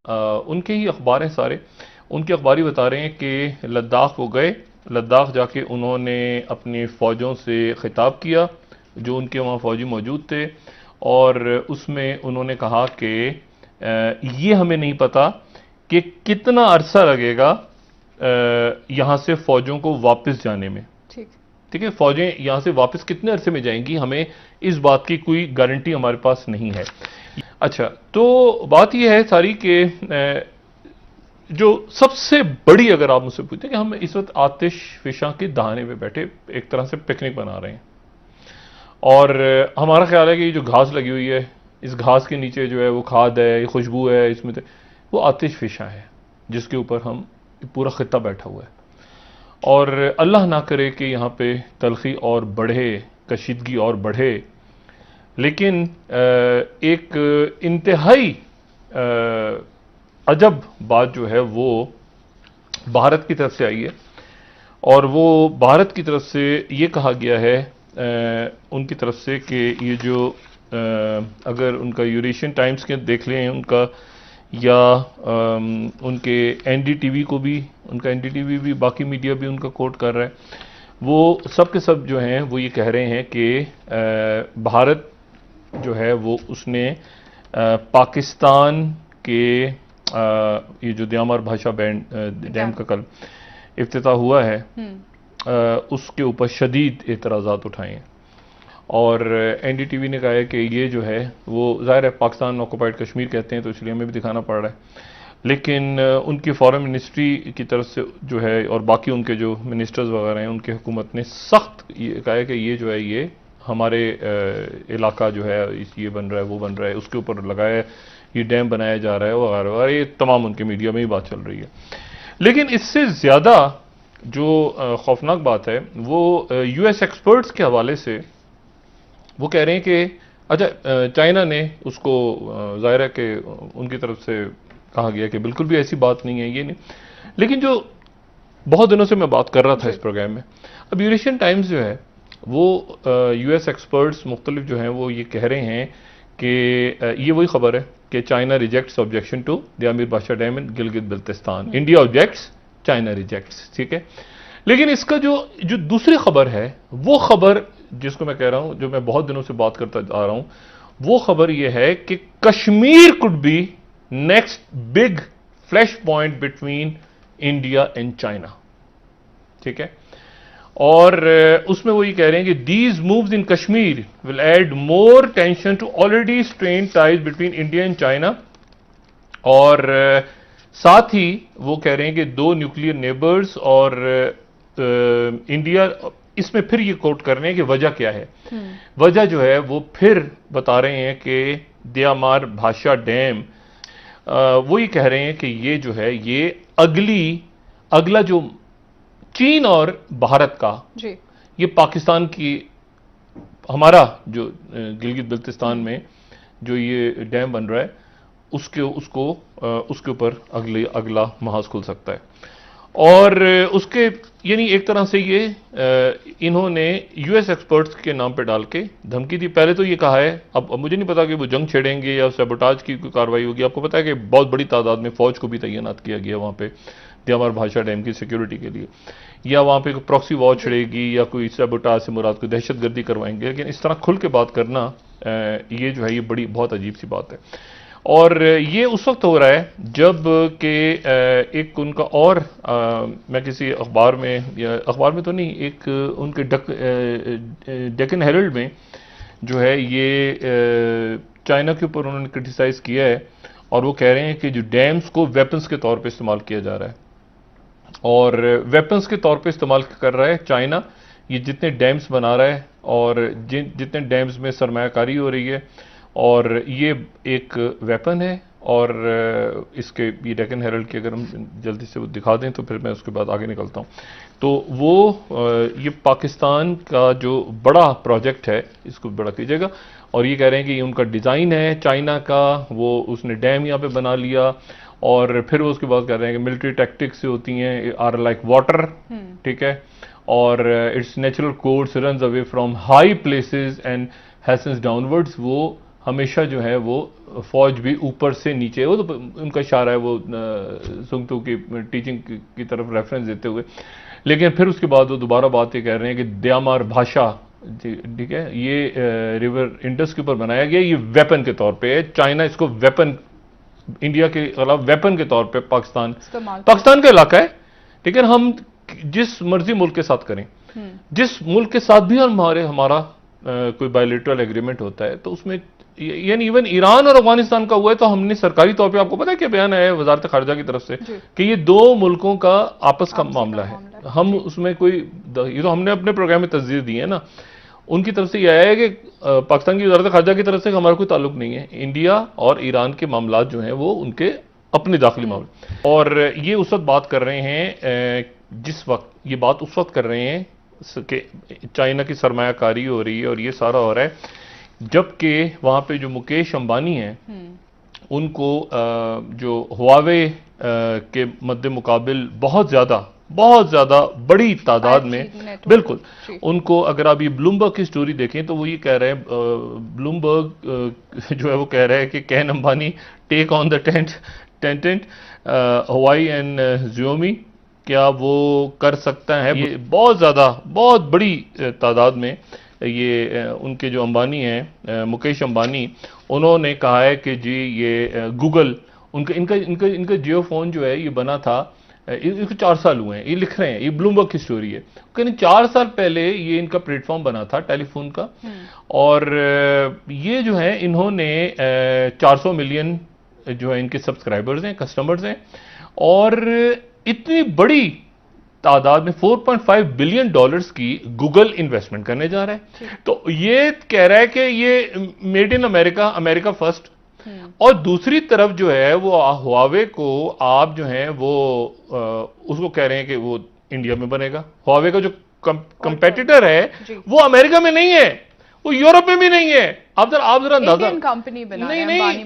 उनके ही अखबार हैं सारे, उनके अखबारी बता रहे हैं कि लद्दाख वो गए, लद्दाख जाके उन्होंने अपनी फ़ौजों से खिताब किया जो उनके वहाँ फ़ौजी मौजूद थे, और उसमें उन्होंने कहा कि ये हमें नहीं पता कि कितना अरसा लगेगा यहाँ से फ़ौजों को वापस जाने में। ठीक। ठीक है, फौजें यहां से वापस कितने अरसे में जाएंगी, हमें इस बात की कोई गारंटी हमारे पास नहीं है। अच्छा, तो बात यह है सारी कि जो सबसे बड़ी, अगर आप मुझसे पूछते हैं कि हम इस वक्त आतिश फिशा के दहाने पे बैठे एक तरह से पिकनिक बना रहे हैं, और हमारा ख्याल है कि ये जो घास लगी हुई है, इस घास के नीचे जो है वो खाद है, ये खुशबू है, इसमें वो आतिश फिशा है जिसके ऊपर हम पूरा खित्ता बैठा हुआ है। और अल्लाह ना करे कि यहाँ पे तलखी और बढ़े, कशीदगी और बढ़े, लेकिन एक इंतहाई अजब बात जो है वो भारत की तरफ से आई है, और वो भारत की तरफ से ये कहा गया है उनकी तरफ से कि ये जो अगर उनका यूरेशियन टाइम्स के देख लें उनका, या उनके एनडीटीवी को भी, उनका एनडीटीवी भी, बाकी मीडिया भी उनका कोट कर रहा है, वो सब के सब जो हैं वो ये कह रहे हैं कि भारत जो है वो उसने पाकिस्तान के ये जो द्यामार भाषा डैम का कल इफ्तिताह हुआ है उसके ऊपर शदीद एतराज़ात उठाए हैं, और एनडीटीवी ने कहा है कि ये जो है वो ज़ाहिर है पाकिस्तान ऑक्युपाइड कश्मीर कहते हैं तो इसलिए हमें भी दिखाना पड़ रहा है, लेकिन उनकी फॉरेन मिनिस्ट्री की तरफ से जो है और बाकी उनके जो मिनिस्टर्स वगैरह हैं उनकी हुकूमत ने सख्त ये कहा है कि ये जो है ये हमारे इलाका जो है ये बन रहा है, वो बन रहा है, उसके ऊपर लगाया है, ये डैम बनाया जा रहा है वगैरह वगैरह, ये तमाम उनके मीडिया में ही बात चल रही है। लेकिन इससे ज़्यादा जो खौफनाक बात है वो यूएस एक्सपर्ट्स के हवाले से वो कह रहे हैं कि अच्छा, चाइना ने उसको ज़ाहिर है कि उनकी तरफ से कहा गया कि बिल्कुल भी ऐसी बात नहीं है, ये नहीं, लेकिन जो बहुत दिनों से मैं बात कर रहा था इस प्रोग्राम में, अब यूरेशियन टाइम्स जो है वो यूएस एक्सपर्ट्स मुख्तलिफ जो हैं वो ये कह रहे हैं कि ये वही खबर है कि China rejects objection to the आमिर बादशाह dam in Gilgit Baltistan, India objects, China rejects. ठीक है, लेकिन इसका जो दूसरी खबर है, वो खबर जिसको मैं कह रहा हूं, जो मैं बहुत दिनों से बात करता आ रहा हूं, वो खबर यह है कि Kashmir could be next big flash point between India and China. ठीक है, और उसमें वो ये कह रहे हैं कि these moves in Kashmir will add more tension to already strained ties between India and China, और साथ ही वो कह रहे हैं कि दो न्यूक्लियर नेबर्स और इंडिया, इसमें फिर ये कोट कर रहे हैं कि वजह क्या है, वजह जो है वो फिर बता रहे हैं कि द्यामार भाषा डैम, वो ये कह रहे हैं कि ये जो है ये अगला जो चीन और भारत का जी, ये पाकिस्तान की, हमारा जो गिलगित बल्तिस्तान में जो ये डैम बन रहा है उसके ऊपर अगला महाज खुल सकता है, और उसके यानी एक तरह से ये इन्होंने यूएस एक्सपर्ट्स के नाम पे डाल के धमकी दी। पहले तो ये कहा है, अब मुझे नहीं पता कि वो जंग छेड़ेंगे या सैबोटाज की कोई कार्रवाई होगी। आपको पता है कि बहुत बड़ी तादाद में फौज को भी तैनात किया गया वहां पे द्यामार भाषा डैम की सिक्योरिटी के लिए, या वहां पे प्रॉक्सी वॉर छिड़ेगी या कोई सैबोटाज से मुराद कोई दहशतगर्दी करवाएंगे, लेकिन इस तरह खुल के बात करना ये जो है ये बड़ी बहुत अजीब सी बात है। और ये उस वक्त हो रहा है जब कि एक उनका और मैं किसी अखबार में, या अखबार में तो नहीं, एक उनके डेक्कन हेरल्ड में जो है ये चाइना के ऊपर उन्होंने क्रिटिसाइज किया है, और वो कह रहे हैं कि जो डैम्स को वेपन्स के तौर पे इस्तेमाल किया जा रहा है, और वेपन्स के तौर पे इस्तेमाल कर रहा है चाइना। ये जितने डैम्स बना रहा है और जितने डैम्स में सरमायाकारी हो रही है, और ये एक वेपन है, और इसके ये डेक्कन हेरल्ड की अगर हम जल्दी से वो दिखा दें तो फिर मैं उसके बाद आगे निकलता हूँ। तो वो ये पाकिस्तान का जो बड़ा प्रोजेक्ट है इसको बड़ा कीजिएगा, और ये कह रहे हैं कि ये उनका डिज़ाइन है चाइना का, वो उसने डैम यहाँ पे बना लिया, और फिर वो उसके बाद कह रहे हैं कि मिलिट्री टैक्टिक्स से होती हैं आर लाइक वाटर। ठीक है, और it's natural course runs away from high places and hastens downwards, वो हमेशा जो है वो फौज भी ऊपर से नीचे, वो तो उनका इशारा है वो सुंगतू की टीचिंग की तरफ रेफरेंस देते हुए। लेकिन फिर उसके बाद वो दोबारा बात ये कह रहे हैं कि द्यामार भाषा, ठीक है, ये रिवर इंडस के ऊपर बनाया गया, ये वेपन के तौर पे है, चाइना इसको वेपन, इंडिया के खिलाफ वेपन के तौर पे पाकिस्तान का इलाका है। लेकिन हम जिस मर्जी मुल्क के साथ करें, जिस मुल्क के साथ भी हमारा कोई बायलैटरल एग्रीमेंट होता है, तो उसमें यानी इवन ईरान और अफगानिस्तान का हुआ है, तो हमने सरकारी तौर पे, आपको पता है क्या बयान आया है वजारत खारजा की तरफ से कि ये दो मुल्कों का आपस का मामला है, हम उसमें कोई, ये तो हमने अपने प्रोग्राम में तस्दीर दी है ना। उनकी तरफ से यह आया है कि पाकिस्तान की वजारत खारजा की तरफ से हमारा कोई ताल्लुक नहीं है, इंडिया और ईरान के मामला जो हैं वो उनके अपने दाखिली मामले। और ये उस वक्त बात कर रहे हैं, जिस वक्त ये बात उस वक्त कर रहे हैं कि चाइना की सरमायाकारी हो रही है और ये सारा हो रहा है, जबकि वहां पे जो मुकेश अंबानी हैं उनको जो हुआवे के मद्दे मुकाबिल बहुत ज्यादा बड़ी तादाद में, बिल्कुल उनको, अगर आप ये ब्लूमबर्ग की स्टोरी देखें तो वो ये कह रहे हैं, ब्लूमबर्ग जो है वो कह रहा है कि can Ambani take on the Tencent Huawei and ज़ियोमी, क्या वो कर सकता है? ये बहुत बड़ी तादाद में ये उनके जो अंबानी हैं, मुकेश अंबानी, उन्होंने कहा है कि जी ये गूगल, इनका जियो फोन जो है ये बना था, इसको 4 साल हुए हैं, ये लिख रहे हैं, ये ब्लूमबर्ग की स्टोरी है, कहीं 4 साल पहले ये इनका प्लेटफॉर्म बना था टेलीफोन का, और ये जो है इन्होंने 400 मिलियन जो है इनके सब्सक्राइबर्स हैं, कस्टमर्स हैं, और इतनी बड़ी तादाद में $4.5 बिलियन की गूगल इन्वेस्टमेंट करने जा रहा है। तो ये कह रहा है कि ये made in America, America first. और दूसरी तरफ जो है वो हुआवे को आप जो है वो उसको कह रहे हैं कि वो इंडिया में बनेगा। हुआवे का जो कंपेटिटर है वो अमेरिका में नहीं है, वो यूरोप में भी नहीं है। आप जरा अंदाजा, कंपनी बना, नहीं,